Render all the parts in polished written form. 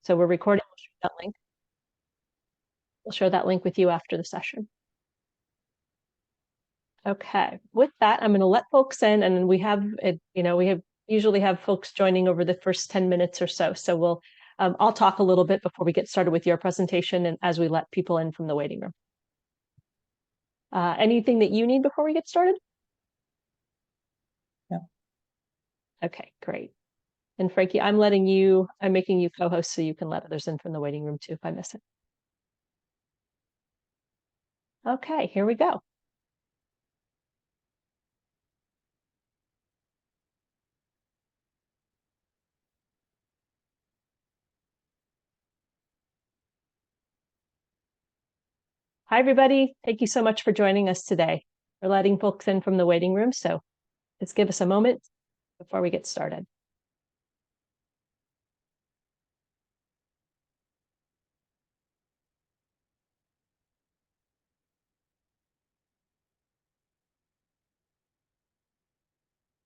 So we're recording. We'll share that link. We'll share that link with you after the session. Okay, with that, I'm going to let folks in, and we have it. We usually have folks joining over the first 10 minutes or so. So we'll I'll talk a little bit before we get started with your presentation, and as we let people in from the waiting room. Anything that you need before we get started? No. Okay, great. And Frankie, I'm making you co-host so you can let others in from the waiting room too if I miss it. Okay, here we go. Hi, everybody. Thank you so much for joining us today. We're letting folks in from the waiting room, so let's give us a moment before we get started.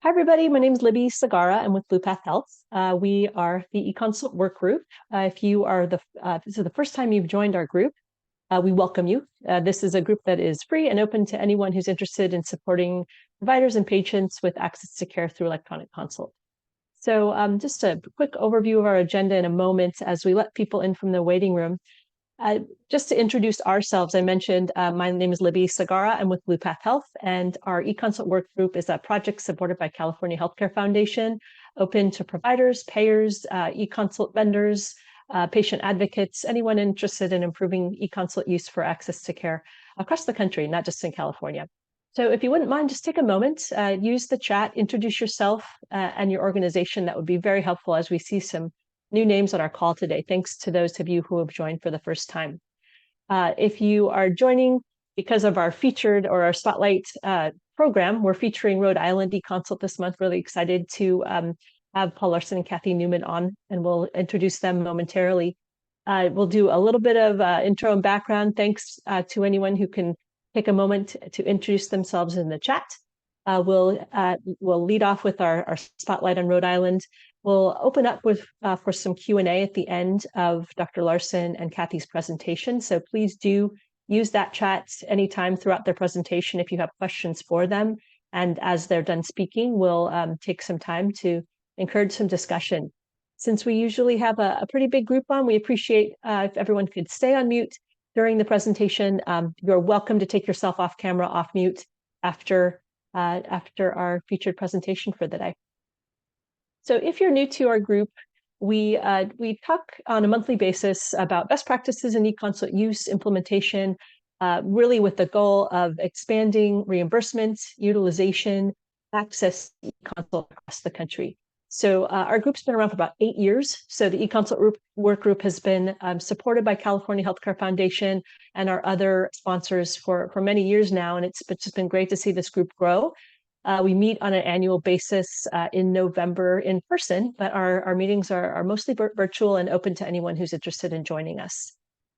Hi, everybody. My name is Libby Sagara. I'm with Blue Path Health. We are the eConsult work group. If you are this is the first time you've joined our group, we welcome you. This is a group that is free and open to anyone who's interested in supporting providers and patients with access to care through electronic consult. So just a quick overview of our agenda in a moment as we let people in from the waiting room. Just to introduce ourselves, I mentioned my name is Libby Sagara. I'm with Blue Path Health, and our eConsult work group is a project supported by California Healthcare Foundation, open to providers, payers, eConsult vendors, patient advocates, anyone interested in improving eConsult use for access to care across the country, not just in California. So if you wouldn't mind, just take a moment, use the chat, introduce yourself and your organization. That would be very helpful as we see some new names on our call today. Thanks to those of you who have joined for the first time. If you are joining because of our featured or our spotlight program, we're featuring Rhode Island eConsult this month. Really excited to have Paul Larson and Kathy Newman on, and we'll introduce them momentarily. We'll do a little bit of intro and background. Thanks to anyone who can take a moment to introduce themselves in the chat. We'll lead off with our spotlight on Rhode Island. We'll open up with for some Q&A at the end of Dr. Larson and Kathy's presentation. So please do use that chat anytime throughout their presentation if you have questions for them. And as they're done speaking, we'll take some time to encourage some discussion. Since we usually have a pretty big group on, we appreciate if everyone could stay on mute during the presentation. You're welcome to take yourself off camera, off mute after our featured presentation for the day. So if you're new to our group, we talk on a monthly basis about best practices in eConsult use, implementation, really with the goal of expanding reimbursement, utilization, access to eConsult across the country. So our group's been around for about 8 years. So the eConsult work group has been supported by California Healthcare Foundation and our other sponsors for many years now. And it's just been great to see this group grow. We meet on an annual basis in November in person, but our meetings are mostly virtual and open to anyone who's interested in joining us.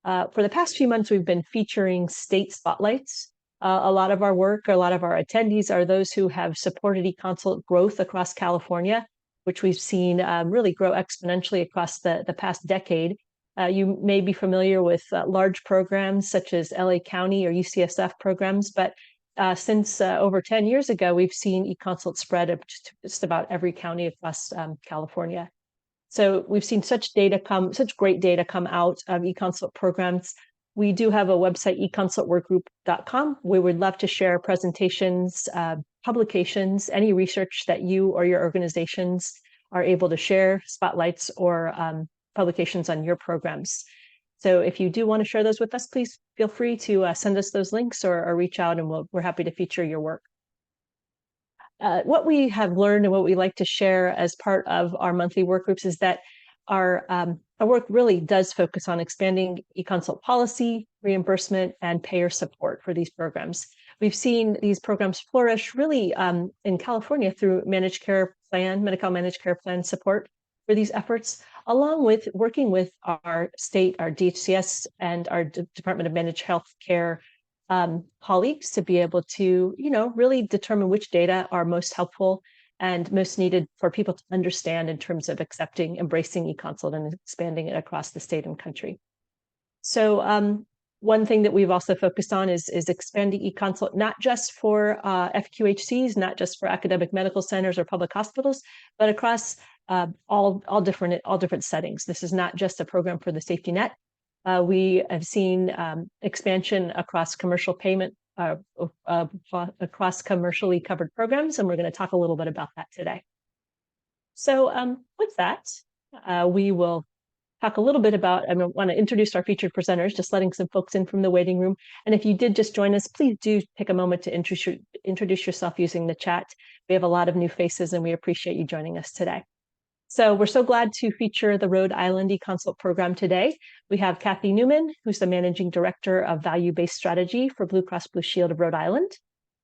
For the past few months, we've been featuring state spotlights. A lot of our work, a lot of our attendees are those who have supported eConsult growth across California, which we've seen really grow exponentially across the past decade. You may be familiar with large programs such as LA County or UCSF programs, but since over 10 years ago, we've seen eConsult spread to just about every county across California. So we've seen such great data come out of eConsult programs. We do have a website, econsultworkgroup.com. We would love to share presentations, publications, any research that you or your organizations are able to share, spotlights or publications on your programs. So if you do want to share those with us, please feel free to send us those links or reach out, and we're happy to feature your work. What we have learned and what we like to share as part of our monthly work groups is that our work really does focus on expanding eConsult policy, reimbursement, and payer support for these programs. We've seen these programs flourish really in California through Medi-Cal managed care plan support for these efforts, along with working with our state, our DHCS, and our Department of Managed Health Care colleagues to be able to, really determine which data are most helpful and most needed for people to understand in terms of embracing eConsult and expanding it across the state and country. So one thing that we've also focused on is expanding eConsult, not just for FQHCs, not just for academic medical centers or public hospitals, but across all different settings. This is not just a program for the safety net. We have seen expansion across commercial payment, across commercially covered programs, and we're going to talk a little bit about that today. So with that, we will talk a little bit about, I want to introduce our featured presenters, just letting some folks in from the waiting room. And if you did just join us, please do take a moment to introduce yourself using the chat. We have a lot of new faces and we appreciate you joining us today. So we're so glad to feature the Rhode Island eConsult program today. We have Kathy Newman, who's the Managing Director of Value-Based Strategy for Blue Cross Blue Shield of Rhode Island.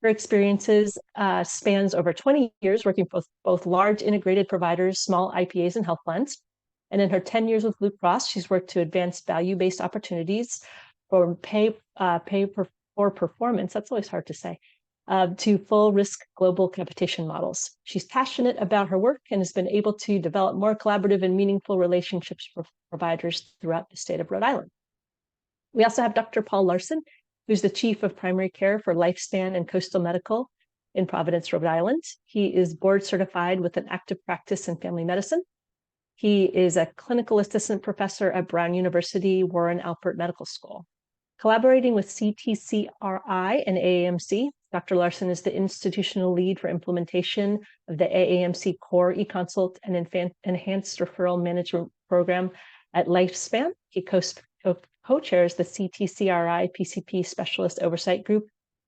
Her experiences spans over 20 years working with both large integrated providers, small IPAs, and health plans. And in her 10 years with Blue Cross, she's worked to advance value-based opportunities for pay for performance, that's always hard to say, to full risk global capitation models. She's passionate about her work and has been able to develop more collaborative and meaningful relationships with providers throughout the state of Rhode Island. We also have Dr. Paul Larson, who's the Chief of Primary Care for Lifespan and Coastal Medical in Providence, Rhode Island. He is board certified with an active practice in family medicine. He is a clinical assistant professor at Brown University Warren Alpert Medical School. Collaborating with CTCRI and AAMC, Dr. Larson is the institutional lead for implementation of the AAMC Core eConsult and Enhanced Referral Management Program at Lifespan. He co-chairs the CTCRI PCP Specialist Oversight Group,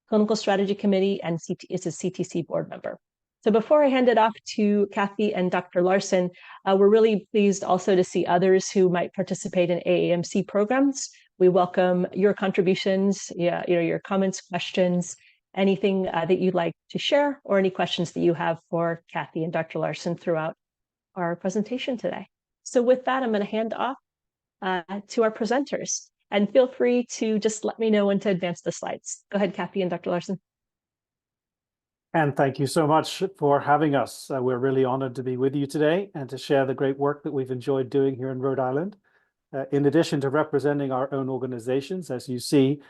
Clinical Strategy Committee, and is a CTC board member. So before I hand it off to Kathy and Dr. Larson, we're really pleased also to see others who might participate in AAMC programs. We welcome your contributions, your comments, questions, anything that you'd like to share, or any questions that you have for Kathy and Dr. Larson throughout our presentation today. So with that, I'm going to hand off to our presenters. And feel free to just let me know when to advance the slides. Go ahead, Kathy and Dr. Larson. And thank you so much for having us. We're really honored to be with you today and to share the great work that we've enjoyed doing here in Rhode Island. In addition to representing our own organizations, as you see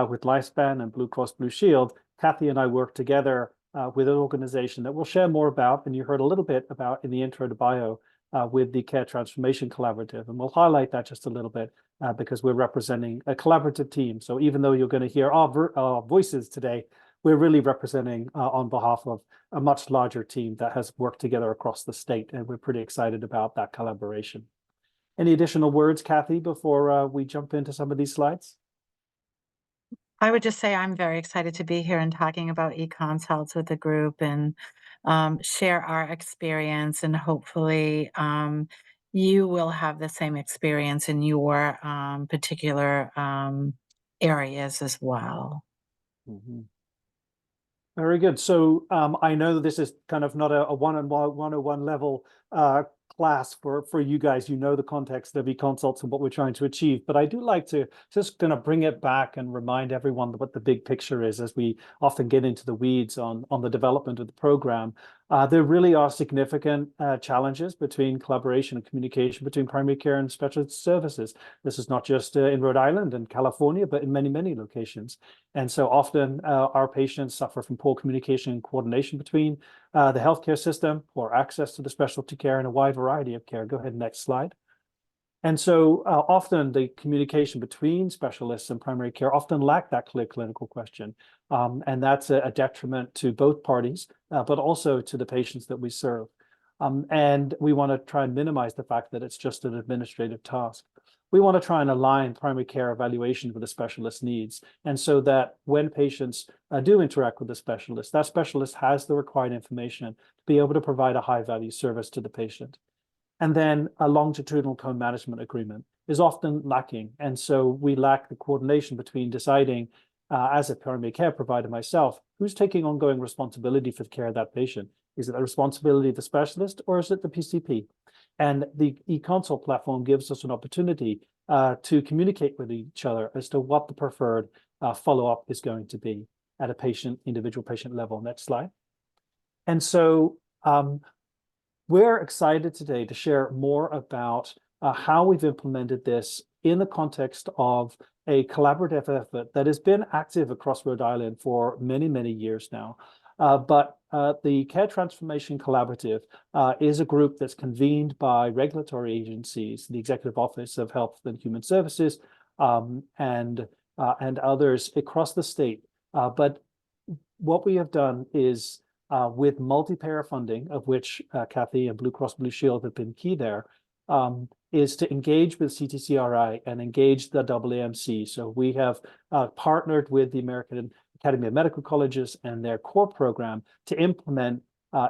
with Lifespan and Blue Cross Blue Shield, Kathy and I work together with an organization that we'll share more about, and you heard a little bit about in the intro to bio with the Care Transformation Collaborative. And we'll highlight that just a little bit because we're representing a collaborative team. So even though you're going to hear our voices today, we're really representing on behalf of a much larger team that has worked together across the state, and we're pretty excited about that collaboration. Any additional words, Kathy, before we jump into some of these slides? I would just say I'm very excited to be here and talking about eConsults with the group and share our experience, and hopefully you will have the same experience in your particular areas as well. Mm-hmm. Very good. So I know this is kind of not a one-on-one level class for you guys. You know the context of eConsults and what we're trying to achieve, but I do like to just kind of bring it back and remind everyone what the big picture is as we often get into the weeds on the development of the program. There really are significant challenges between collaboration and communication between primary care and specialist services. This is not just in Rhode Island and California, but in many, many locations. And so often our patients suffer from poor communication and coordination between the healthcare system, poor access to the specialty care, and a wide variety of care. Go ahead, next slide. And so often the communication between specialists and primary care often lack that clear clinical question. And that's a detriment to both parties, but also to the patients that we serve. And we want to try and minimize the fact that it's just an administrative task. We want to try and align primary care evaluation with the specialist needs. And so that when patients do interact with the specialist, that specialist has the required information to be able to provide a high value service to the patient. And then a longitudinal co-management agreement is often lacking. And so we lack the coordination between deciding, as a primary care provider myself, who's taking ongoing responsibility for the care of that patient. Is it the responsibility of the specialist or is it the PCP? And the eConsult platform gives us an opportunity to communicate with each other as to what the preferred follow-up is going to be at a individual patient level. Next slide. And so We're excited today to share more about how we've implemented this in the context of a collaborative effort that has been active across Rhode Island for many, many years now. But the Care Transformation Collaborative is a group that's convened by regulatory agencies, the Executive Office of Health and Human Services, and others across the state. But what we have done is, with multi-payer funding, of which Kathy and Blue Cross Blue Shield have been key there, is to engage with CTCRI and engage the AAMC. So we have partnered with the American Academy of Medical Colleges and their core program to implement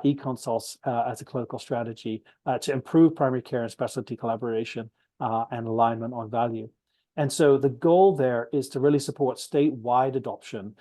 e-consults as a clinical strategy to improve primary care and specialty collaboration and alignment on value. And so the goal there is to really support statewide adoption,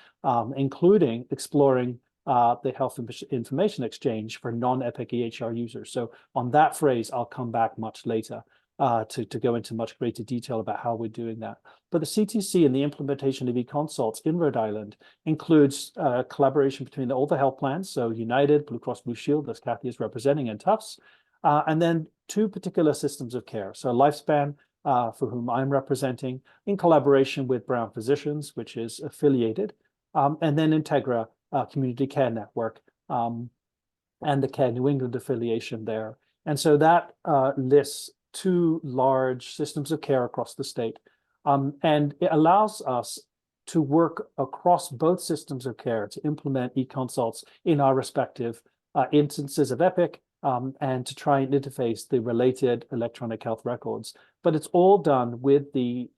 including exploring the health information exchange for non-EPIC EHR users. So on that phrase, I'll come back much later to go into much greater detail about how we're doing that. But the CTC and the implementation of e-consults in Rhode Island includes collaboration between all the health plans, so United, Blue Cross Blue Shield, as Kathy is representing, and Tufts, and then two particular systems of care. So Lifespan, for whom I'm representing, in collaboration with Brown Physicians, which is affiliated, and then Integra Community Care Network, and the Care New England affiliation there. And so that lists two large systems of care across the state. And it allows us to work across both systems of care to implement e-consults in our respective instances of EPIC, and to try and interface the related electronic health records. But it's all done with the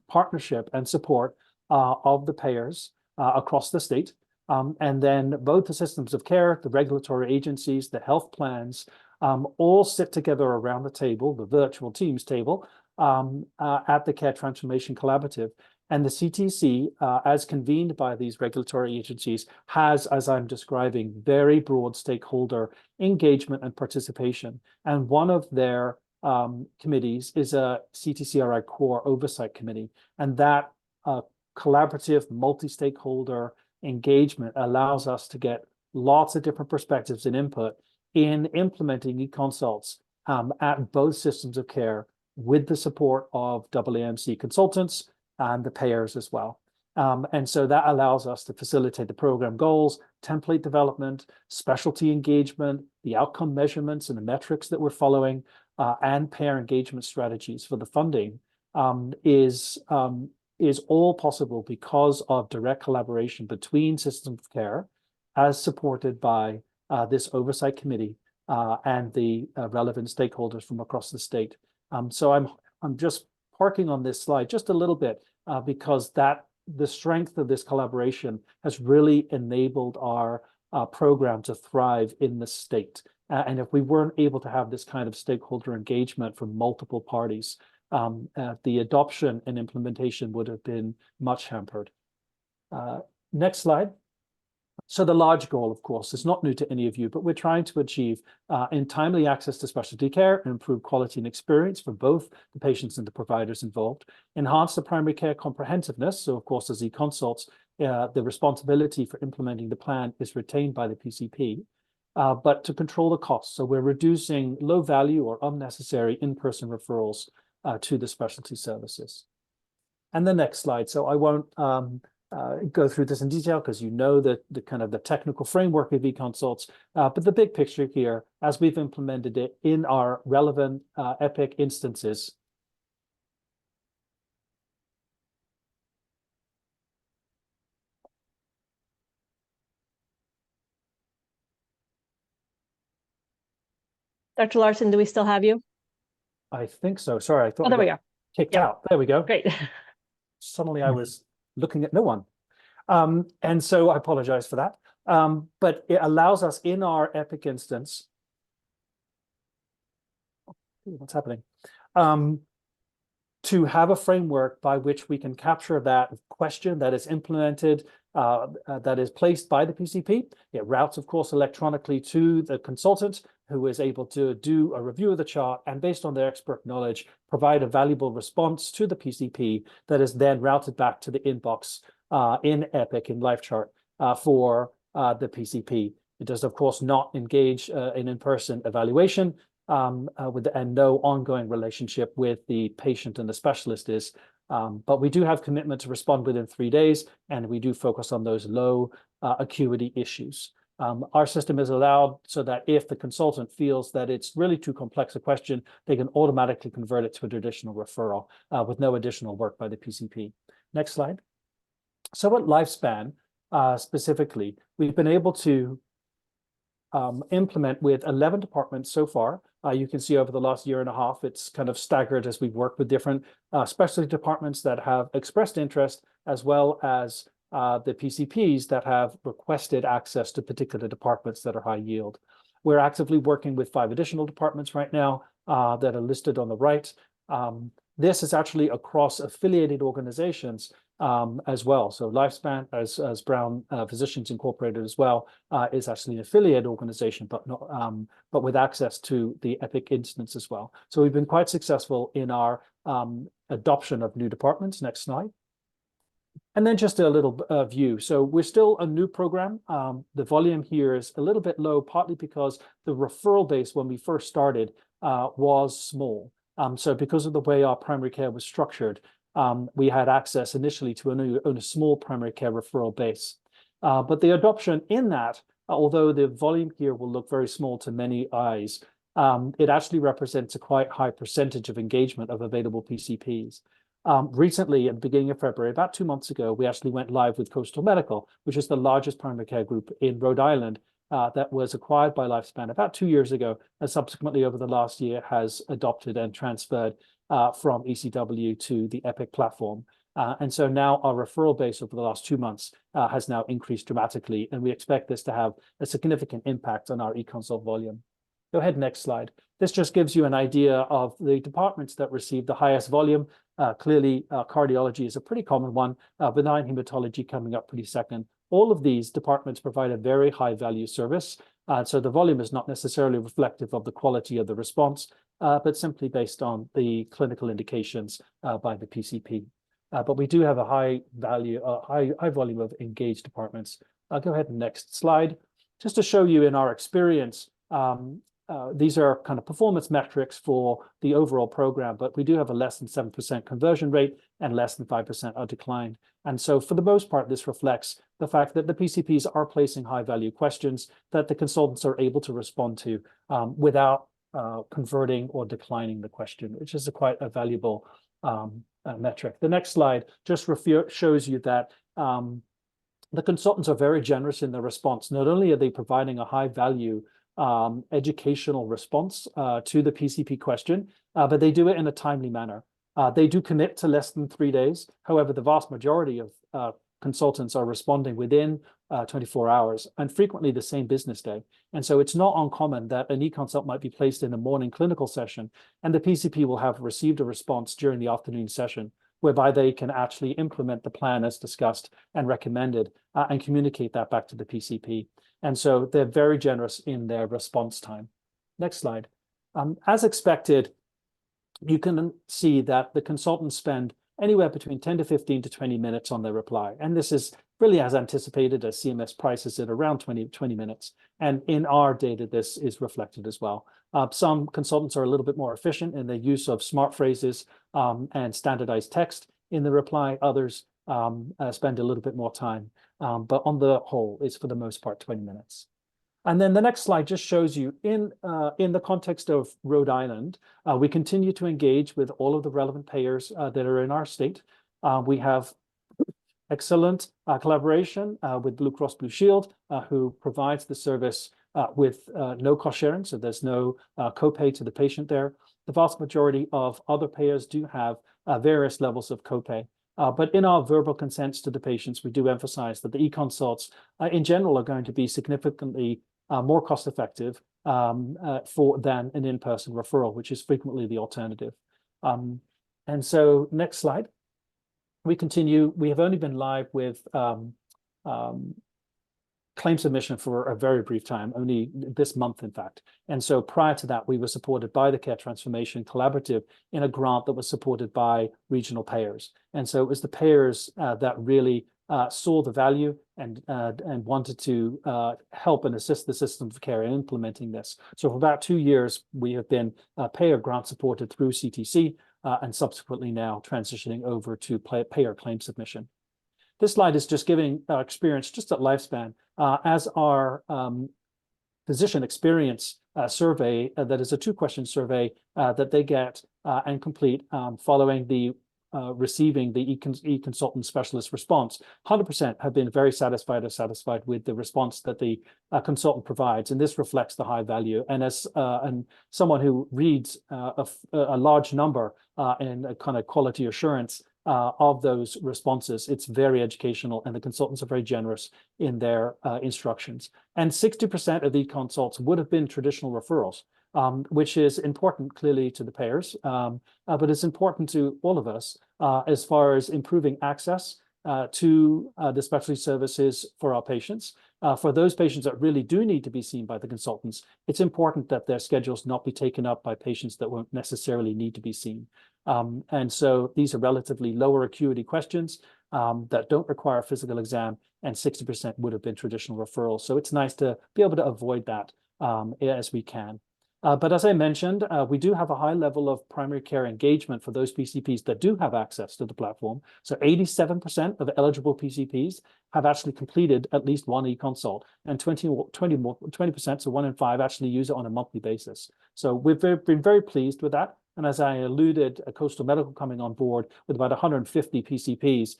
partnership and support of the payers across the state. And then both the systems of care, the regulatory agencies, the health plans, all sit together around the table, the virtual Teams table, at the Care Transformation Collaborative. And the CTC, as convened by these regulatory agencies, has, as I'm describing, very broad stakeholder engagement and participation. And one of their committees is a CTCRI Core Oversight Committee. And that collaborative, multi-stakeholder engagement allows us to get lots of different perspectives and input in implementing e-consults at both systems of care with the support of AAMC consultants and the payers as well. And so that allows us to facilitate the program goals, template development, specialty engagement, the outcome measurements and the metrics that we're following, and payer engagement strategies for the funding is all possible because of direct collaboration between systems of care as supported by this oversight committee and the relevant stakeholders from across the state. So I'm just parking on this slide just a little bit because the strength of this collaboration has really enabled our program to thrive in the state. And if we weren't able to have this kind of stakeholder engagement from multiple parties, the adoption and implementation would have been much hampered. Next slide. So the large goal, of course, is not new to any of you, but we're trying to achieve in timely access to specialty care and improve quality and experience for both the patients and the providers involved, enhance the primary care comprehensiveness. So, of course, as e-consults, the responsibility for implementing the plan is retained by the PCP, but to control the costs. So we're reducing low value or unnecessary in-person referrals to the specialty services. And the next slide. So I won't go through this in detail because you know the kind of the technical framework of e-consults, but the big picture here, as we've implemented it in our relevant EPIC instances. Dr. Larson, do we still have you? I think so. Sorry, I thought Oh, there we go. Kicked Yep. out. There we go. Great. Suddenly I was looking at no one. And so I apologize for that. But it allows us in our EPIC instance, what's happening? To have a framework by which we can capture that question that is implemented, that is placed by the PCP. It routes, of course, electronically to the consultant who is able to do a review of the chart and based on their expert knowledge, provide a valuable response to the PCP that is then routed back to the inbox in EPIC in LifeChart for the PCP. It does, of course, not engage in in-person evaluation, and no ongoing relationship with the patient and the specialist is. But we do have commitment to respond within 3 days, and we do focus on those low acuity issues. Our system is allowed so that if the consultant feels that it's really too complex a question, they can automatically convert it to a traditional referral with no additional work by the PCP. Next slide. So at Lifespan, specifically, we've been able to implement with 11 departments so far. You can see over the last year and a half, it's kind of staggered as we've worked with different specialty departments that have expressed interest, as well as the PCPs that have requested access to particular departments that are high yield. We're actively working with 5 additional departments right now that are listed on the right. This is actually across affiliated organizations as well. So Lifespan, as Brown Physicians Incorporated as well, is actually an affiliate organization, but not but with access to the Epic instance as well. So we've been quite successful in our adoption of new departments. Next slide. And then just a little view. So we're still a new program. The volume here is a little bit low, partly because the referral base when we first started was small. So because of the way our primary care was structured, we had access initially to only a small primary care referral base. But the adoption in that, although the volume here will look very small to many eyes, it actually represents a quite high percentage of engagement of available PCPs. Recently, at the beginning of February, about 2 months ago, we actually went live with Coastal Medical, which is the largest primary care group in Rhode Island that was acquired by Lifespan about 2 years ago, and subsequently over the last year has adopted and transferred from ECW to the Epic platform. And so now our referral base over the last 2 months has now increased dramatically, and we expect this to have a significant impact on our e-consult volume. Go ahead, next slide. This just gives you an idea of the departments that receive the highest volume. Clearly, cardiology is a pretty common one, benign hematology coming up pretty second. All of these departments provide a very high value service. So the volume is not necessarily reflective of the quality of the response, but simply based on the clinical indications by the PCP. But we do have a high value, high volume of engaged departments. I'll go ahead and next slide. Just to show you in our experience, these are kind of performance metrics for the overall program, but we do have a less than 7% conversion rate and less than 5% decline. And so for the most part, this reflects the fact that the PCPs are placing high value questions that the consultants are able to respond to without converting or declining the question, which is quite a valuable metric. The next slide just shows you that the consultants are very generous in their response. Not only are they providing a high value educational response to the PCP question, but they do it in a timely manner. They do commit to less than 3 days. However, the vast majority of consultants are responding within 24 hours and frequently the same business day. And so it's not uncommon that an e-consult might be placed in a morning clinical session and the PCP will have received a response during the afternoon session, whereby they can actually implement the plan as discussed and recommended and communicate that back to the PCP. And so they're very generous in their response time. Next slide. As expected, you can see that the consultants spend anywhere between 10 to 15 to 20 minutes on their reply. And this is really as anticipated, as CMS prices it around 20 minutes. And in our data, this is reflected as well. Some consultants are a little bit more efficient in their use of smart phrases and standardized text in the reply. Others spend a little bit more time. But on the whole, it's for the most part 20 minutes. And then the next slide just shows you in the context of Rhode Island, we continue to engage with all of the relevant payers that are in our state. We have excellent collaboration with Blue Cross Blue Shield, who provides the service with no cost sharing, so there's no copay to the patient there. The vast majority of other payers do have various levels of copay. But in our verbal consents to the patients, we do emphasize that the e-consults in general are going to be significantly more cost effective than an in-person referral, which is frequently the alternative. And so next slide. We continue. We have only been live with claim submission for a very brief time, only this month, in fact. And so prior to that, we were supported by the Care Transformation Collaborative in a grant that was supported by regional payers. And so it was the payers that really saw the value and wanted to help and assist the system of care in implementing this. So for about 2 years, we have been payer grant supported through CTC and subsequently now transitioning over to payer claim submission. This slide is just giving experience just at lifespan as our physician experience survey that is a 2-question survey that they get and complete following the receiving the e-consultant specialist response. 100% have been very satisfied or satisfied with the response that the consultant provides, and this reflects the high value. And as someone who reads a large number in a kind of quality assurance of those responses, it's very educational, and the consultants are very generous in their instructions. And 60% of the consults would have been traditional referrals, which is important clearly to the payers, but it's important to all of us as far as improving access to the specialty services for our patients. For those patients that really do need to be seen by the consultants, it's important that their schedules not be taken up by patients that won't necessarily need to be seen. And so these are relatively lower acuity questions that don't require a physical exam, and 60% would have been traditional referrals. So it's nice to be able to avoid that as we can. But as I mentioned, we do have a high level of primary care engagement for those PCPs that do have access to the platform. So 87% of eligible PCPs have actually completed at least one e-consult, and 20%, so 1 in 5, actually use it on a monthly basis. So we've been very pleased with that. And as I alluded, Coastal Medical coming on board with about 150 PCPs,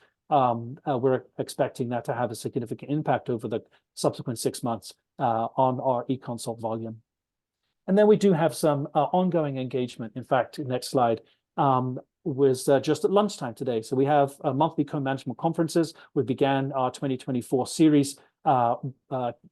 we're expecting that to have a significant impact over the subsequent 6 months on our e-consult volume. And then we do have some ongoing engagement. In fact, next slide was just at lunchtime today. So we have monthly co-management conferences. We began our 2024 series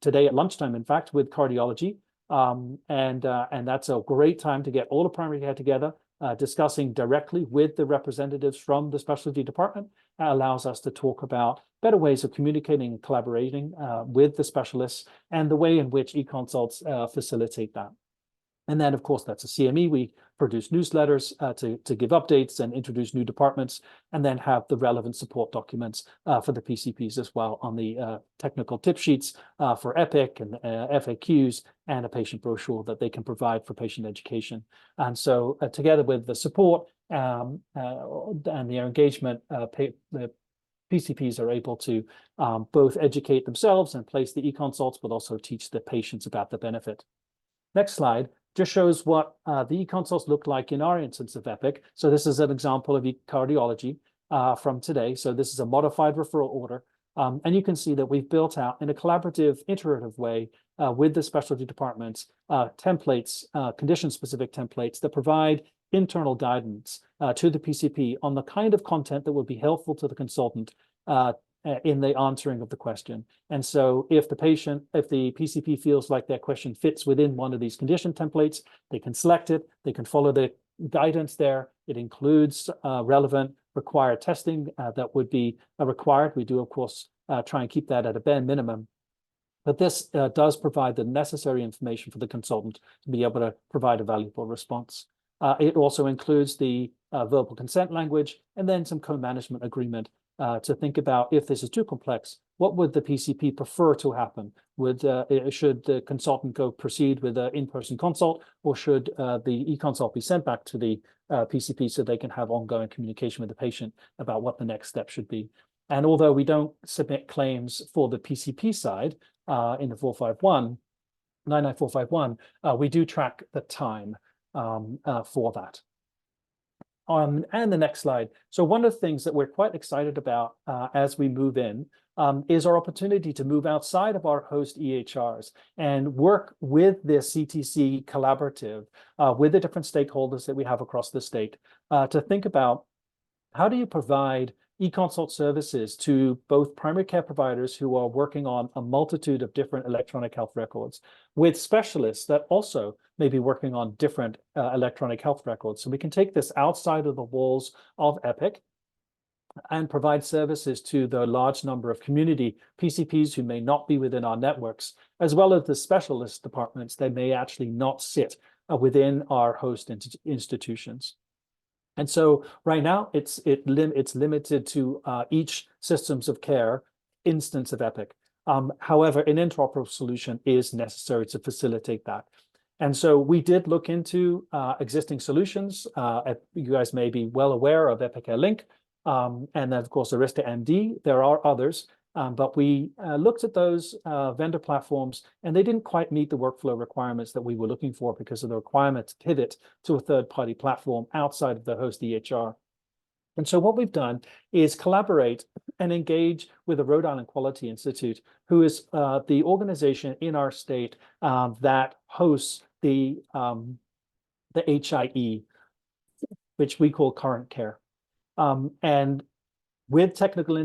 today at lunchtime, in fact, with cardiology. And that's a great time to get all the primary care together, discussing directly with the representatives from the specialty department. That allows us to talk about better ways of communicating and collaborating with the specialists and the way in which e-consults facilitate that. And then, of course, that's a CME. We produce newsletters to give updates and introduce new departments, and then have the relevant support documents for the PCPs as well on the technical tip sheets for EPIC and FAQs, and a patient brochure that they can provide for patient education. And so together with the support and their engagement, the PCPs are able to both educate themselves and place the e-consults, but also teach the patients about the benefit. Next slide just shows what the e-consults look like in our instance of EPIC. So this is an example of cardiology from today. So this is a modified referral order. And you can see that we've built out in a collaborative, iterative way with the specialty departments, templates, condition-specific templates that provide internal guidance to the PCP on the kind of content that would be helpful to the consultant in the answering of the question. And so if the PCP feels like their question fits within one of these condition templates, they can select it, they can follow the guidance there. It includes relevant required testing that would be required. We do, of course, try and keep that at a bare minimum. But this does provide the necessary information for the consultant to be able to provide a valuable response. It also includes the verbal consent language, and then some co-management agreement to think about, if this is too complex, what would the PCP prefer to happen? Should the consultant proceed with an in-person consult, or should the e-consult be sent back to the PCP so they can have ongoing communication with the patient about what the next step should be? And although we don't submit claims for the PCP side in the 99451, we do track the time for that. And the next slide. So one of the things that we're quite excited about as we move in is our opportunity to move outside of our host EHRs and work with the CTC collaborative with the different stakeholders that we have across the state to think about, how do you provide e-consult services to both primary care providers who are working on a multitude of different electronic health records, with specialists that also may be working on different electronic health records. So we can take this outside of the walls of EPIC and provide services to the large number of community PCPs who may not be within our networks, as well as the specialist departments that may actually not sit within our host institutions. And so right now, it's limited to each systems of care instance of Epic. However, an interoperable solution is necessary to facilitate that. And so we did look into existing solutions. You guys may be well aware of Epic Air Link, and then, of course, Arista MD. There are others, but we looked at those vendor platforms, and they didn't quite meet the workflow requirements that we were looking for because of the requirement to pivot to a third-party platform outside of the host EHR. And so what we've done is collaborate and engage with the Rhode Island Quality Institute, who is the organization in our state that hosts the HIE, which we call current care. And with technical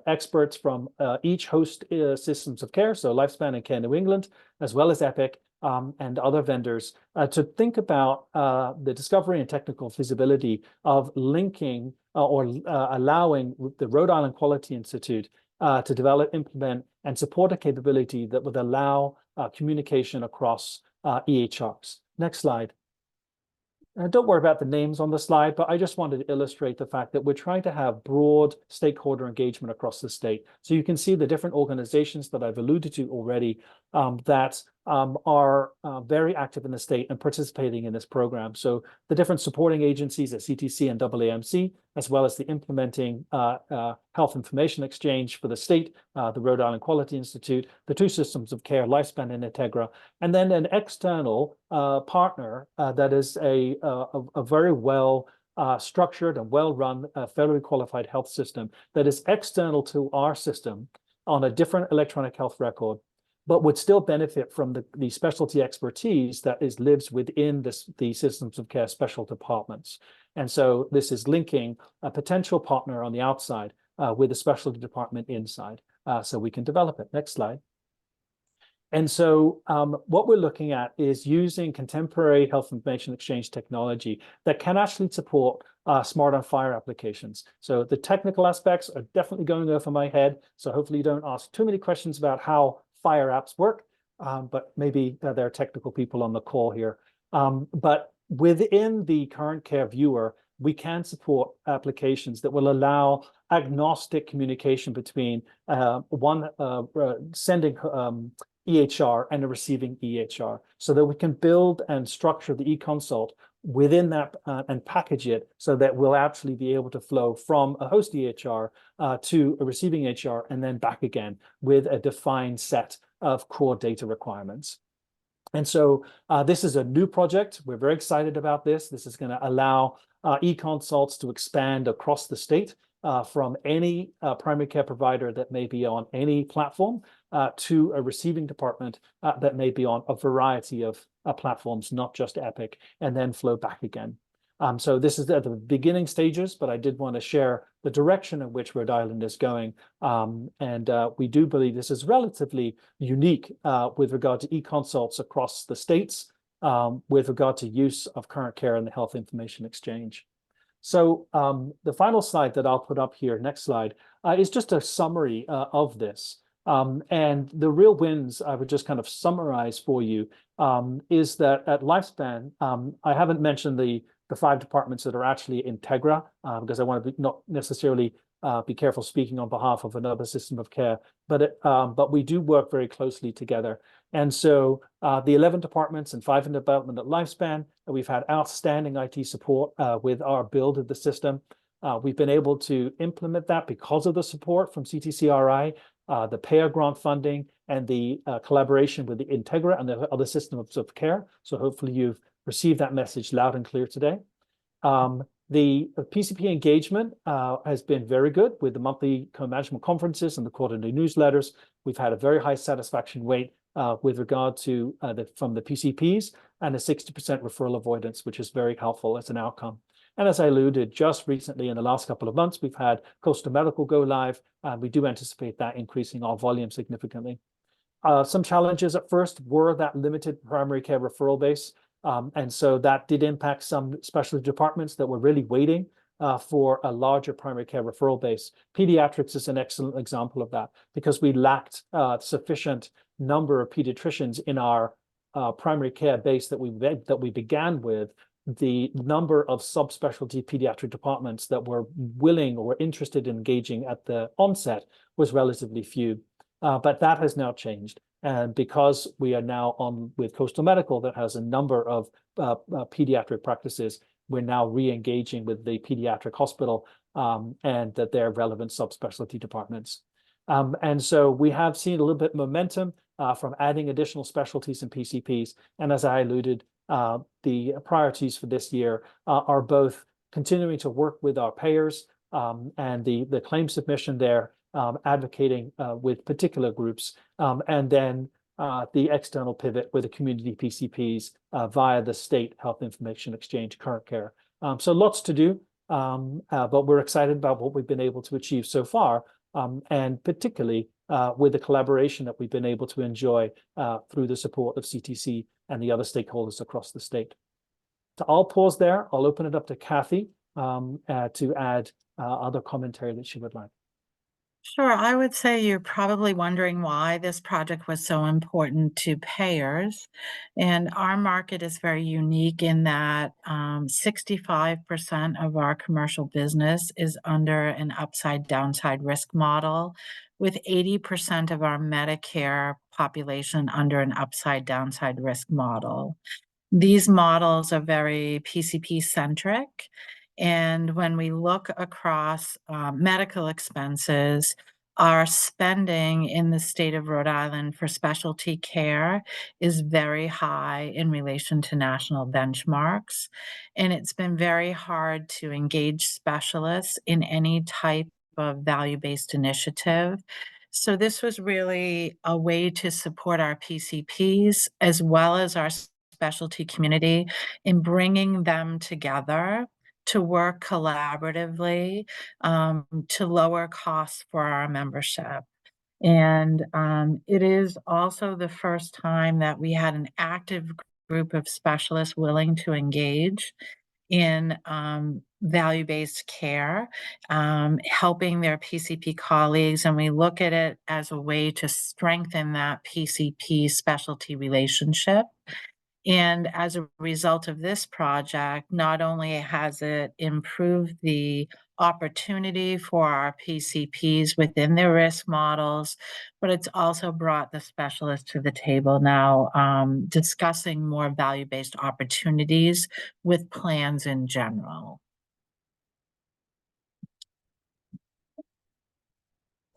experts from each host systems of care, so Lifespan and Care New England, as well as Epic, and other vendors, to think about the discovery and technical feasibility of linking or allowing the Rhode Island Quality Institute to develop, implement, and support a capability that would allow communication across EHRs. Next slide. Don't worry about the names on the slide, but I just wanted to illustrate the fact that we're trying to have broad stakeholder engagement across the state. So you can see the different organizations that I've alluded to already that are very active in the state and participating in this program. So the different supporting agencies at CTC and AAMC, as well as the implementing health information exchange for the state, the Rhode Island Quality Institute, the two systems of care, Lifespan and Integra, and then an external partner that is a very well structured and well-run federally qualified health system that is external to our system on a different electronic health record, but would still benefit from the specialty expertise that lives within the systems of care special departments. And so this is linking a potential partner on the outside with a specialty department inside, so we can develop it. Next slide. And so what we're looking at is using contemporary health information exchange technology that can actually support smart on fire applications. So the technical aspects are definitely going over my head. So hopefully you don't ask too many questions about how fire apps work, but maybe there are technical people on the call here. But within the current care viewer, we can support applications that will allow agnostic communication between one sending EHR and a receiving EHR, so that we can build and structure the e-consult within that and package it so that we'll actually be able to flow from a host EHR to a receiving EHR and then back again with a defined set of core data requirements. And so this is a new project. We're very excited about this. This is going to allow e-consults to expand across the state from any primary care provider that may be on any platform to a receiving department that may be on a variety of platforms, not just Epic, and then flow back again. So this is at the beginning stages, but I did want to share the direction in which Rhode Island is going. And we do believe this is relatively unique with regard to e-consults across the states, with regard to use of current care and the health information exchange. So the final slide that I'll put up here, next slide, is just a summary of this. And the real wins I would just kind of summarize for you is that at Lifespan, I haven't mentioned the 5 departments that are actually Integra because I want to not necessarily be careful speaking on behalf of another system of care, but we do work very closely together. And so the 11 departments and 5 in development at Lifespan, we've had outstanding IT support with our build of the system. We've been able to implement that because of the support from CTCRI, the payer grant funding, and the collaboration with the Integra and the other systems of care. So hopefully you've received that message loud and clear today. The PCP engagement has been very good with the monthly co-management conferences and the quarterly newsletters. We've had a very high satisfaction rate with regard to from the PCPs and a 60% referral avoidance, which is very helpful as an outcome. And as I alluded, just recently in the last couple of months, we've had Coastal Medical go live, and we do anticipate that increasing our volume significantly. Some challenges at first were that limited primary care referral base. And so that did impact some specialty departments that were really waiting for a larger primary care referral base. Pediatrics is an excellent example of that because we lacked sufficient number of pediatricians in our primary care base that we began with. The number of subspecialty pediatric departments that were willing or interested in engaging at the onset was relatively few. But that has now changed. And because we are now on with Coastal Medical that has a number of pediatric practices, we're now re-engaging with the pediatric hospital and that they're relevant subspecialty departments. And so we have seen a little bit of momentum from adding additional specialties and PCPs. And as I alluded, the priorities for this year are both continuing to work with our payers and the claim submission there, advocating with particular groups, and then the external pivot with the community PCPs via the state health information exchange, Current Care. So lots to do, but we're excited about what we've been able to achieve so far, and particularly with the collaboration that we've been able to enjoy through the support of CTC and the other stakeholders across the state. So I'll pause there. I'll open it up to Kathy to add other commentary that she would like. Sure. I would say you're probably wondering why this project was so important to payers. And our market is very unique in that 65% of our commercial business is under an upside downside risk model, with 80% of our Medicare population under an upside downside risk model. These models are very PCP centric. And when we look across medical expenses, our spending in the state of Rhode Island for specialty care is very high in relation to national benchmarks. And it's been very hard to engage specialists in any type of value-based initiative. So this was really a way to support our PCPs as well as our specialty community in bringing them together to work collaboratively to lower costs for our membership. And it is also the first time that we had an active group of specialists willing to engage in value-based care, helping their PCP colleagues. And we look at it as a way to strengthen that PCP specialty relationship. And as a result of this project, not only has it improved the opportunity for our PCPs within their risk models, but it's also brought the specialists to the table now, discussing more value-based opportunities with plans in general.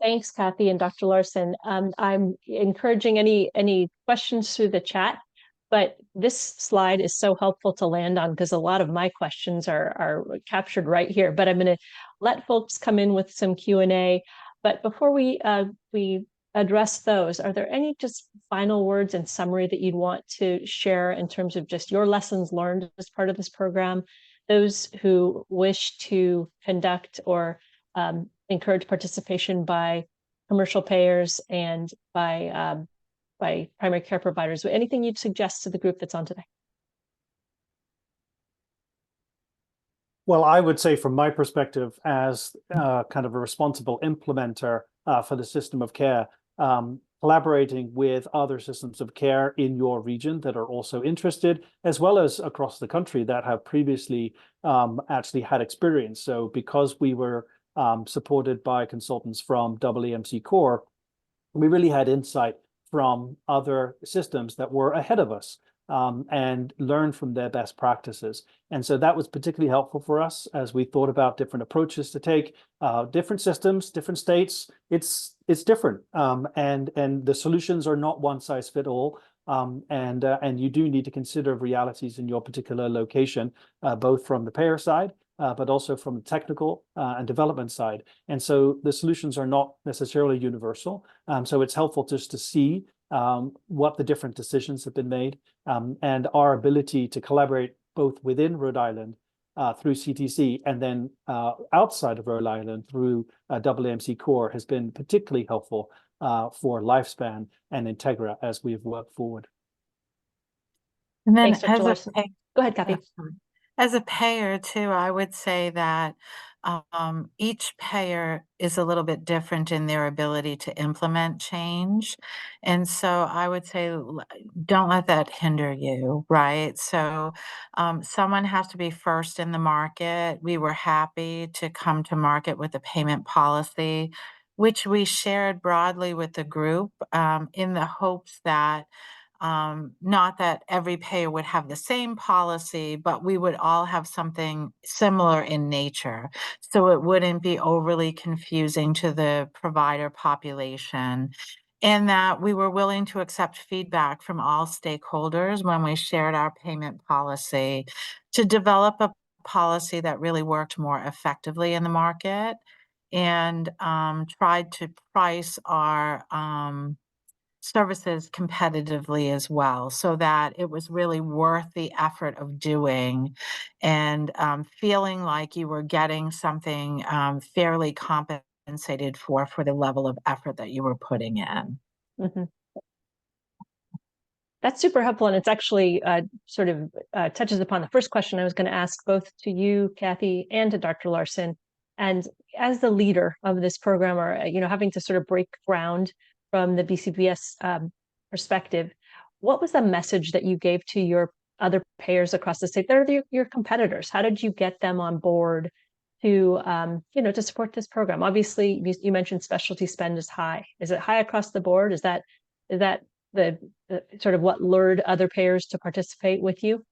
Thanks, Kathy and Dr. Larson. I'm encouraging any questions through the chat. But this slide is so helpful to land on because a lot of my questions are captured right here. But I'm going to let folks come in with some Q&A. But before we address those, are there any just final words and summary that you'd want to share in terms of just your lessons learned as part of this program? Those who wish to conduct or encourage participation by commercial payers and by primary care providers. Anything you'd suggest to the group that's on today? Well, I would say from my perspective as kind of a responsible implementer for the system of care, collaborating with other systems of care in your region that are also interested, as well as across the country that have previously actually had experience. So because we were supported by consultants from EMC Core, we really had insight from other systems that were ahead of us and learn from their best practices. And so that was particularly helpful for us as we thought about different approaches to take. Different systems, different states, it's different. And the solutions are not one size fit all. And you do need to consider realities in your particular location, both from the payer side, but also from the technical and development side. And so the solutions are not necessarily universal. So it's helpful just to see what the different decisions have been made, and our ability to collaborate both within Rhode Island through CTC and then outside of Rhode Island through EMC Core has been particularly helpful for Lifespan and Integra as we've worked forward. And then Thanks, Dr. Larson. Go ahead, Kathy. As a payer too, I would say that each payer is a little bit different in their ability to implement change. And so I would say, don't let that hinder you, right? So someone has to be first in the market. We were happy to come to market with a payment policy, which we shared broadly with the group in the hopes that not that every payer would have the same policy, but we would all have something similar in nature. So it wouldn't be overly confusing to the provider population. And that we were willing to accept feedback from all stakeholders when we shared our payment policy to develop a policy that really worked more effectively in the market and tried to price our services competitively as well, so that it was really worth the effort of doing and feeling like you were getting something fairly compensated for the level of effort that you were putting in. Mhm. That's super helpful, and it's actually sort of touches upon the first question I was going to ask both to you, Kathy, and to Dr. Larson. And as the leader of this program, or having to sort of break ground from the BCBS perspective, what was the message that you gave to your other payers across the state? They're your competitors. How did you get them on board to to support this program? Obviously, you mentioned specialty spend is high. Is it high across the board? Is that the sort of what lured other payers to participate with you?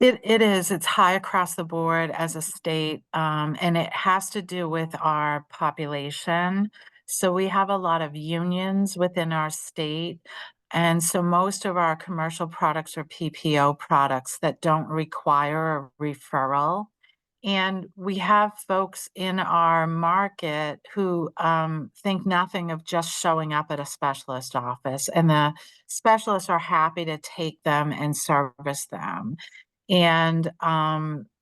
It is. It's high across the board as a state, and it has to do with our population. So we have a lot of unions within our state, and so most of our commercial products are PPO products that don't require a referral. And we have folks in our market who think nothing of just showing up at a specialist office, and the specialists are happy to take them and service them. And,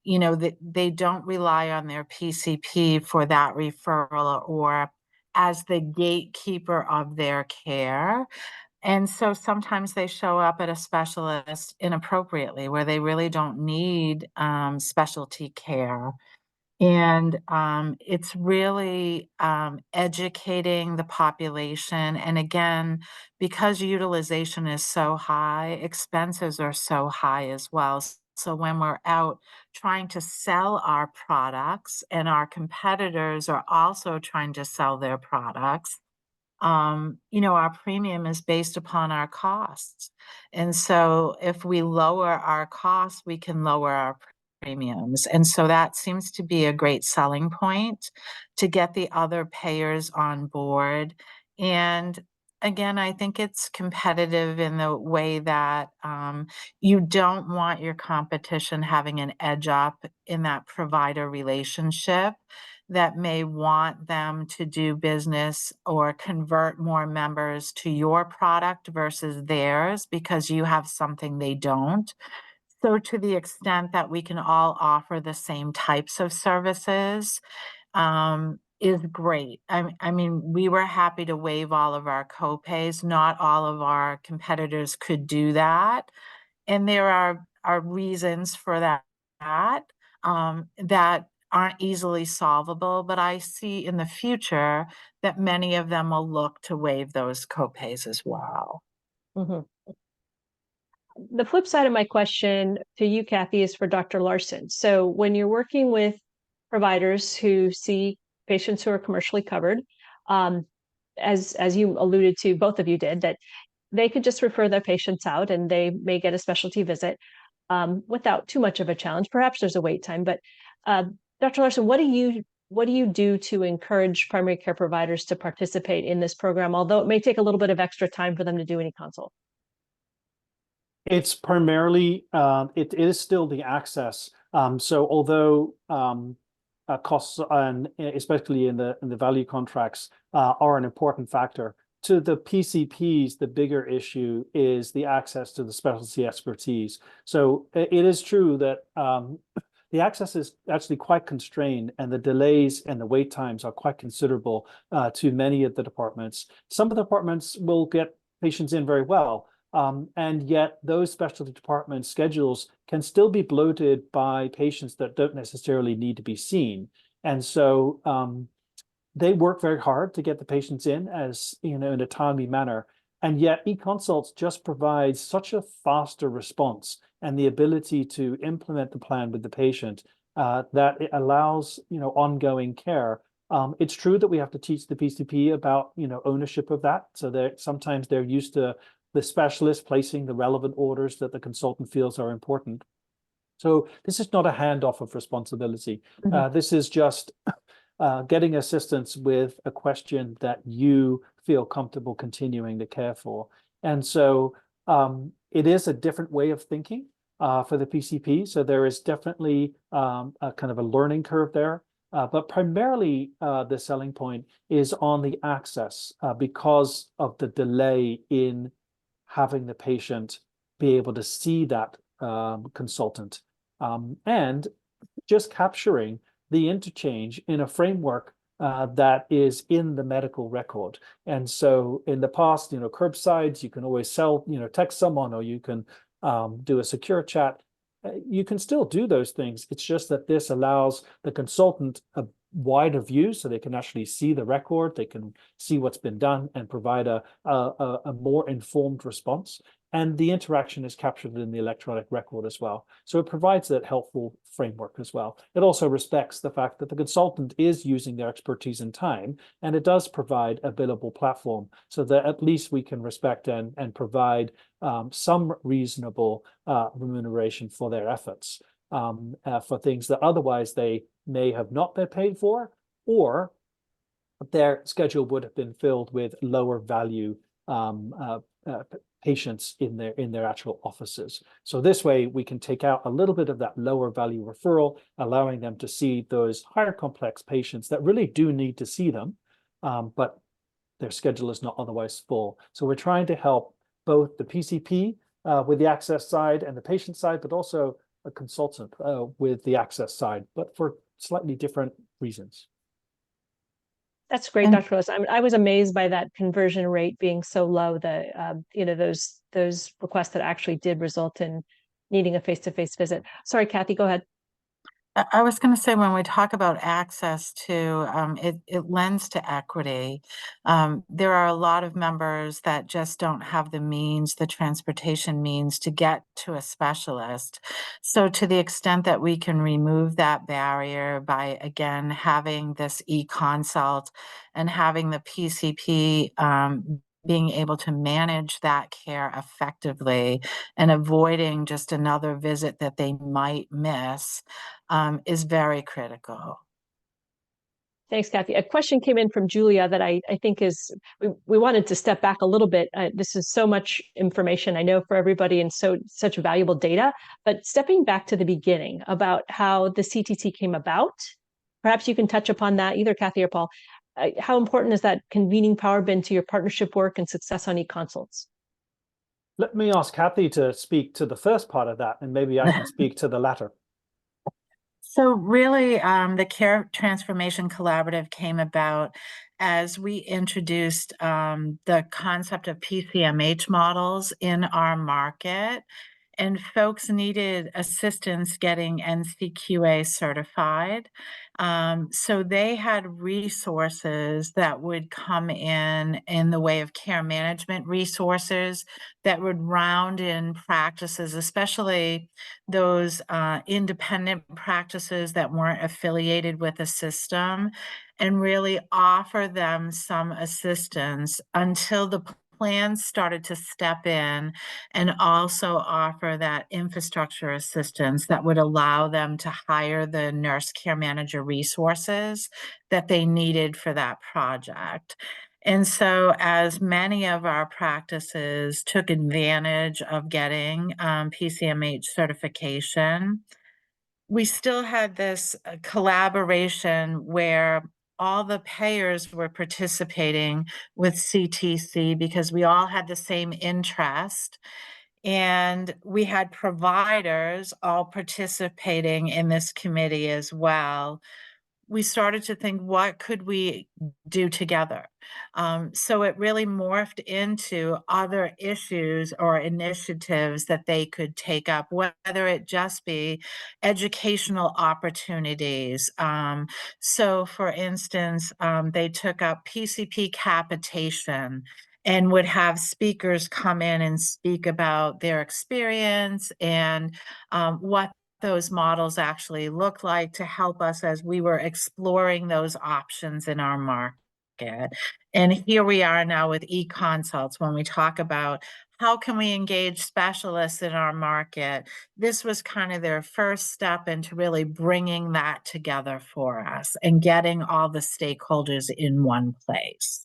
they don't rely on their PCP for that referral or as the gatekeeper of their care. And so sometimes they show up at a specialist inappropriately where they really don't need specialty care. And it's really educating the population. And again, because utilization is so high, expenses are so high as well. So when we're out trying to sell our products and our competitors are also trying to sell their products, our premium is based upon our costs. And so if we lower our costs, we can lower our premiums. And so that seems to be a great selling point to get the other payers on board. And again, I think it's competitive in the way that you don't want your competition having an edge up in that provider relationship that may want them to do business or convert more members to your product versus theirs because you have something they don't. So to the extent that we can all offer the same types of services, is great. I mean, we were happy to waive all of our copays. Not all of our competitors could do that. And there are reasons for that aren't easily solvable, but I see in the future that many of them will look to waive those copays as well. Mhm. The flip side of my question to you, Kathy, is for Dr. Larson. So when you're working with providers who see patients who are commercially covered, um, as you alluded to, both of you did, that they could just refer their patients out and they may get a specialty visit without too much of a challenge. Perhaps there's a wait time, but Dr. Larson, what do you do to encourage primary care providers to participate in this program, although it may take a little bit of extra time for them to do any consult? It's primarily, it is still the access. So although costs, and especially in the value contracts, are an important factor, to the PCPs, the bigger issue is the access to the specialty expertise. So it is true that the access is actually quite constrained, and the delays and the wait times are quite considerable to many of the departments. Some of the departments will get patients in very well, And yet those specialty department schedules can still be bloated by patients that don't necessarily need to be seen. And so they work very hard to get the patients in, as you know, in a timely manner. And yet eConsults just provides such a faster response and the ability to implement the plan with the patient that it allows, you know, ongoing care. It's true that we have to teach the PCP about, you know, ownership of that. So that sometimes they're used to the specialist placing the relevant orders that the consultant feels are important. So this is not a handoff of responsibility. This is just getting assistance with a question that you feel comfortable continuing to care for. And so it is a different way of thinking for the PCP. So there is definitely a kind of a learning curve there. But primarily the selling point is on the access because of the delay in having the patient be able to see that consultant and just capturing the interchange in a framework that is in the medical record. And so in the past, you know, curbsides, you can always text someone, or you can do a secure chat. You can still do those things. It's just that this allows the consultant a wider view, so they can actually see the record, they can see what's been done and provide a more informed response. And the interaction is captured in the electronic record as well. So it provides that helpful framework as well. It also respects the fact that the consultant is using their expertise and time, and it does provide a billable platform so that at least we can respect and provide some reasonable remuneration for their efforts for things that otherwise they may have not been paid for, or their schedule would have been filled with lower value patients in their actual offices. So this way we can take out a little bit of that lower value referral, allowing them to see those higher complex patients that really do need to see them, but their schedule is not otherwise full. So we're trying to help both the PCP with the access side and the patient side, but also a consultant with the access side, but for slightly different reasons. That's great, Dr. Rose. I was amazed by that conversion rate being so low. That those requests that actually did result in needing a face-to-face visit. Sorry, Kathy, go ahead. I was going to say, when we talk about access to, it lends to equity. There are a lot of members that just don't have the means, the transportation means to get to a specialist. So to the extent that we can remove that barrier by, again, having this e-consult and having the PCP being able to manage that care effectively and avoiding just another visit that they might miss, is very critical. Thanks, Kathy. A question came in from Julia that I think is, we wanted to step back a little bit. This is so much information, I know, for everybody, and such valuable data, but stepping back to the beginning about how the CTC came about, perhaps you can touch upon that, either Kathy or Paul. How important has that convening power been to your partnership work and success on eConsults? Let me ask Kathy to speak to the first part of that, and maybe I can speak to the latter. So really, the Care Transformation Collaborative came about as we introduced the concept of PCMH models in our market, and folks needed assistance getting NCQA certified. So they had resources that would come in the way of care management resources that would round in practices, especially those independent practices that weren't affiliated with a system, and really offer them some assistance until the plans started to step in and also offer that infrastructure assistance that would allow them to hire the nurse care manager resources that they needed for that project. And so as many of our practices took advantage of getting PCMH certification, we still had this collaboration where all the payers were participating with CTC because we all had the same interest. And we had providers all participating in this committee as well, we started to think, what could we do together? So it really morphed into other issues or initiatives that they could take up, whether it just be educational opportunities. So for instance, they took up PCP capitation and would have speakers come in and speak about their experience and what those models actually look like to help us as we were exploring those options in our market. And here we are now with e-consults when we talk about how can we engage specialists in our market. This was kind of their first step into really bringing that together for us and getting all the stakeholders in one place.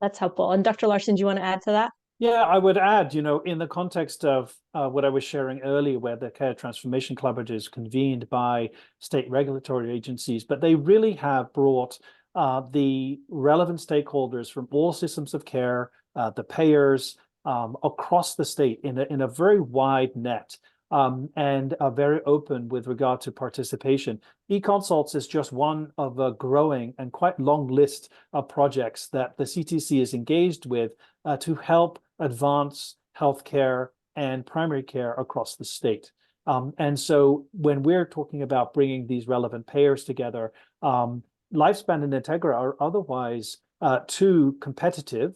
That's helpful. And Dr. Larson, do you want to add to that? Yeah, I would add, in the context of what I was sharing earlier, where the Care Transformation Collaborative is convened by state regulatory agencies, but they really have brought the relevant stakeholders from all systems of care, the payers across the state in a very wide net. And are very open with regard to participation. eConsults is just one of a growing and quite long list of projects that the CTC is engaged with to help advance healthcare and primary care across the state. And so when we're talking about bringing these relevant payers together, Lifespan and Integra are otherwise two competitive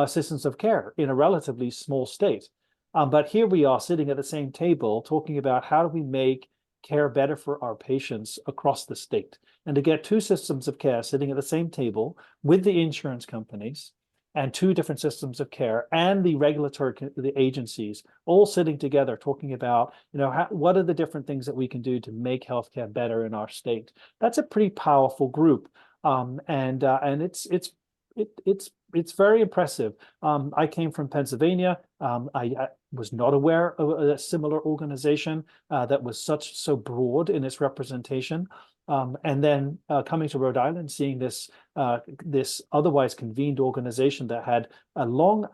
systems of care in a relatively small state. But here we are sitting at the same table talking about how do we make care better for our patients across the state. And to get two systems of care sitting at the same table with the insurance companies and two different systems of care and the regulatory agencies all sitting together talking about, what are the different things that we can do to make healthcare better in our state. That's a pretty powerful group. And it's very impressive. I came from Pennsylvania. I was not aware of a similar organization that was so broad in its representation. And then coming to Rhode Island, seeing this otherwise convened organization that had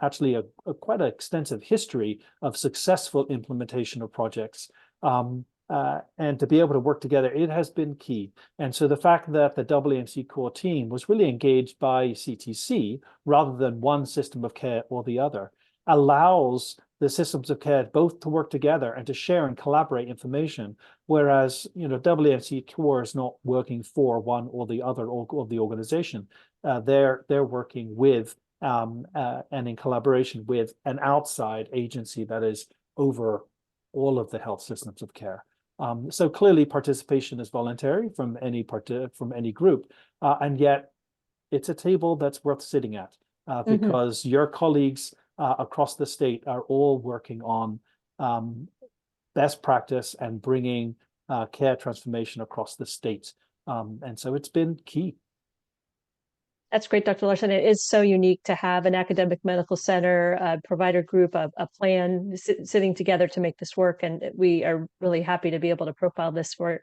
actually a quite extensive history of successful implementation of projects. And to be able to work together, it has been key. And so the fact that the AAMC core team was really engaged by CTC rather than one system of care or the other allows the systems of care both to work together and to share and collaborate information. Whereas, AAMC core is not working for one or the other of the organization. They're working with and in collaboration with an outside agency that is over all of the health systems of care. So clearly participation is voluntary from any group, and yet it's a table that's worth sitting at because your colleagues across the state are all working on best practice and bringing care transformation across the state. And so it's been key. That's great, Dr. Larson. It is so unique to have an academic medical center, a provider group, a plan sitting together to make this work. And we are really happy to be able to profile this for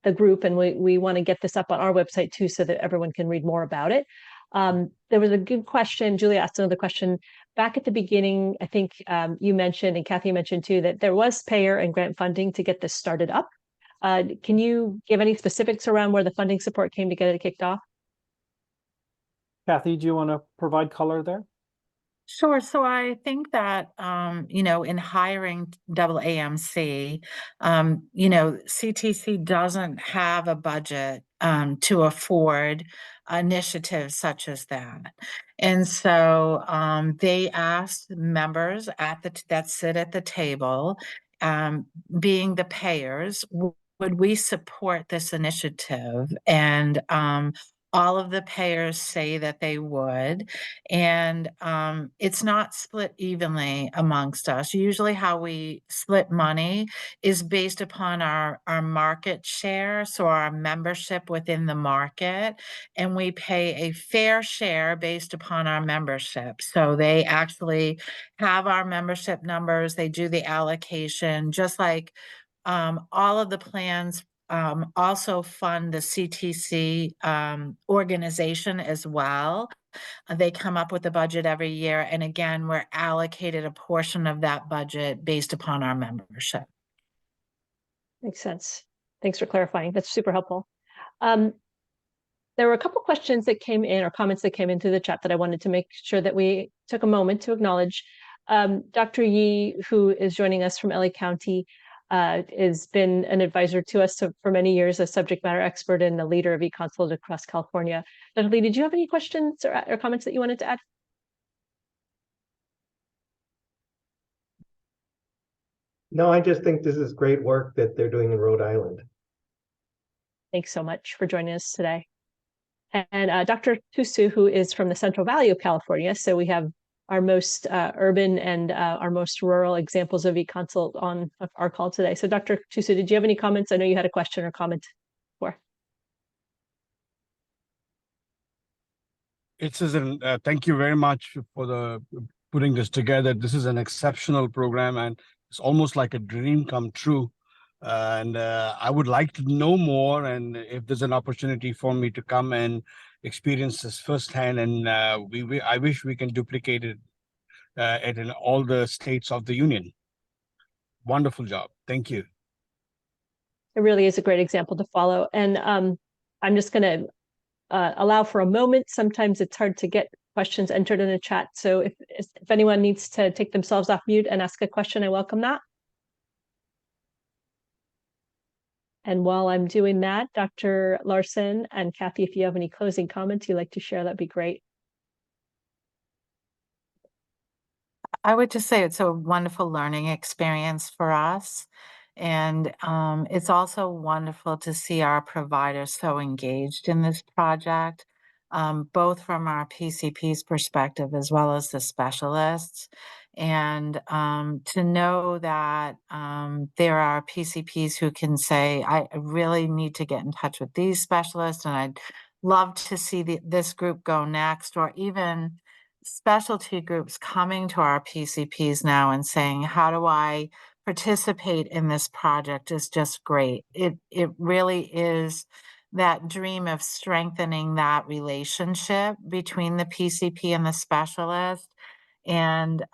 the group. And we want to get this up on our website too, so that everyone can read more about it. There was a good question. Julia asked another question. Back at the beginning, I think you mentioned, and Kathy mentioned too, that there was payer and grant funding to get this started up. Can you give any specifics around where the funding support came to get it kicked off? Kathy, do you want to provide color there? Sure. So I think that, in hiring AAMC, CTC doesn't have a budget to afford initiatives such as that. And so they asked members that sit at the table, being the payers, would we support this initiative? And all of the payers say that they would, and it's not split evenly amongst us. Usually how we split money is based upon our market share, so our membership within the market, and we pay a fair share based upon our membership. So they actually have our membership numbers, they do the allocation, just like all of the plans also fund the CTC organization as well. They come up with a budget every year. And again, we're allocated a portion of that budget based upon our membership. Makes sense. Thanks for clarifying. That's super helpful. There were a couple questions that came in or comments that came in through the chat that I wanted to make sure that we took a moment to acknowledge. Dr. Yee, who is joining us from LA County, has been an advisor to us for many years, a subject matter expert and a leader of eConsult across California. Dr. Lee, did you have any questions or comments that you wanted to add? No, I just think this is great work that they're doing in Rhode Island. Thanks so much for joining us today. And Dr. Tusu, who is from the Central Valley of California. So we have our most urban and our most rural examples of eConsult on our call today. So Dr. Tusu, did you have any comments? I know you had a question or comment for. It says, thank you very much for putting this together. This is an exceptional program and it's almost like a dream come true. And I would like to know more, and if there's an opportunity for me to come and experience this firsthand, and I wish we can duplicate it in all the states of the union. Wonderful job. Thank you. It really is a great example to follow. And I'm just going to allow for a moment. Sometimes it's hard to get questions entered in the chat. So if anyone needs to take themselves off mute and ask a question, I welcome that. And while I'm doing that, Dr. Larson and Kathy, if you have any closing comments you'd like to share, that'd be great. I would just say it's a wonderful learning experience for us. And it's also wonderful to see our providers so engaged in this project, both from our PCP's perspective as well as the specialists. And to know that there are PCPs who can say, I really need to get in touch with these specialists, and I'd love to see this group go next, or even specialty groups coming to our PCPs now and saying, how do I participate in this project, is just great. It really is that dream of strengthening that relationship between the PCP and the specialist. And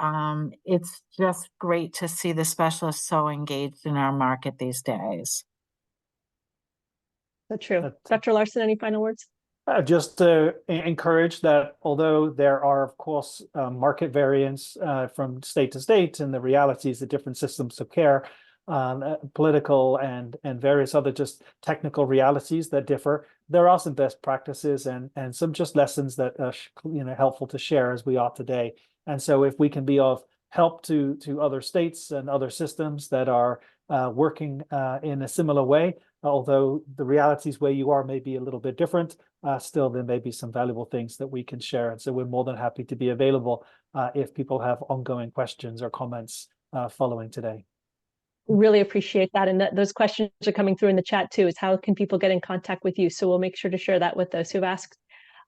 it's just great to see the specialists so engaged in our market these days. So true. Dr. Larson, any final words? Just to encourage that although there are, of course, market variance from state to state and the realities of different systems of care, political and various other just technical realities that differ, there are some best practices and some just lessons that are helpful to share as we are today. And so if we can be of help to other states and other systems that are working in a similar way, although the realities where you are may be a little bit different, still there may be some valuable things that we can share. And so we're more than happy to be available if people have ongoing questions or comments following today. Really appreciate that. And those questions are coming through in the chat too, is how can people get in contact with you? So we'll make sure to share that with those who've asked.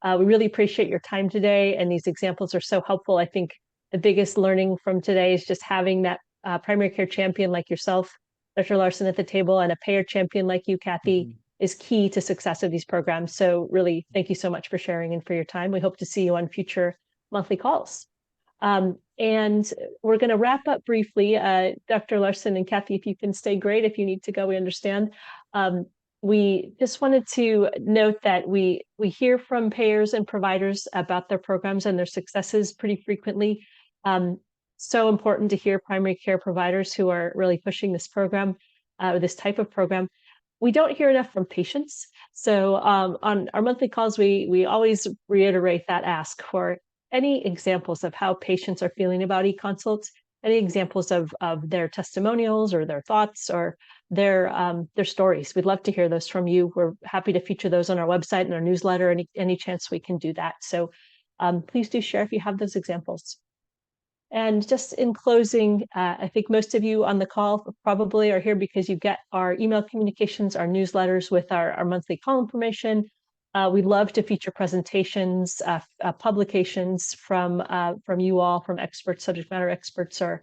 We really appreciate your time today, and these examples are so helpful. I think the biggest learning from today is just having that primary care champion like yourself, Dr. Larson, at the table, and a payer champion like you, Kathy, is key to success of these programs. So really, thank you so much for sharing and for your time. We hope to see you on future monthly calls. And we're going to wrap up briefly. Dr. Larson and Kathy, if you can stay, great. If you need to go, we understand. We just wanted to note that we hear from payers and providers about their programs and their successes pretty frequently. So important to hear primary care providers who are really pushing this program, this type of program. We don't hear enough from patients. So on our monthly calls, we always reiterate that ask for any examples of how patients are feeling about eConsults, any examples of their testimonials or their thoughts or their stories. We'd love to hear those from you. We're happy to feature those on our website and our newsletter, any chance we can do that. So please do share if you have those examples. And just in closing, I think most of you on the call probably are here because you get our email communications, our newsletters with our monthly call information. We love to feature presentations, publications from you all, from experts, subject matter experts, or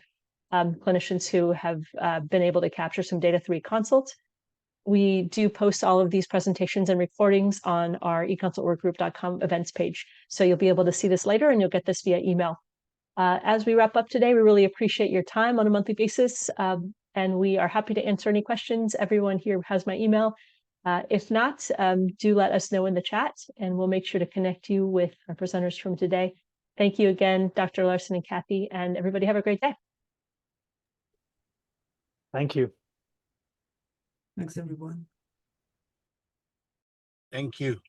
clinicians who have been able to capture some data through eConsult. We do post all of these presentations and recordings on our econsultworkgroup.com events page. So you'll be able to see this later, and you'll get this via email. As we wrap up today, we really appreciate your time on a monthly basis, and we are happy to answer any questions. Everyone here has my email. If not, do let us know in the chat and we'll make sure to connect you with our presenters from today. Thank you again, Dr. Larson and Kathy, and everybody have a great day. Thank you. Thanks, everyone. Thank you.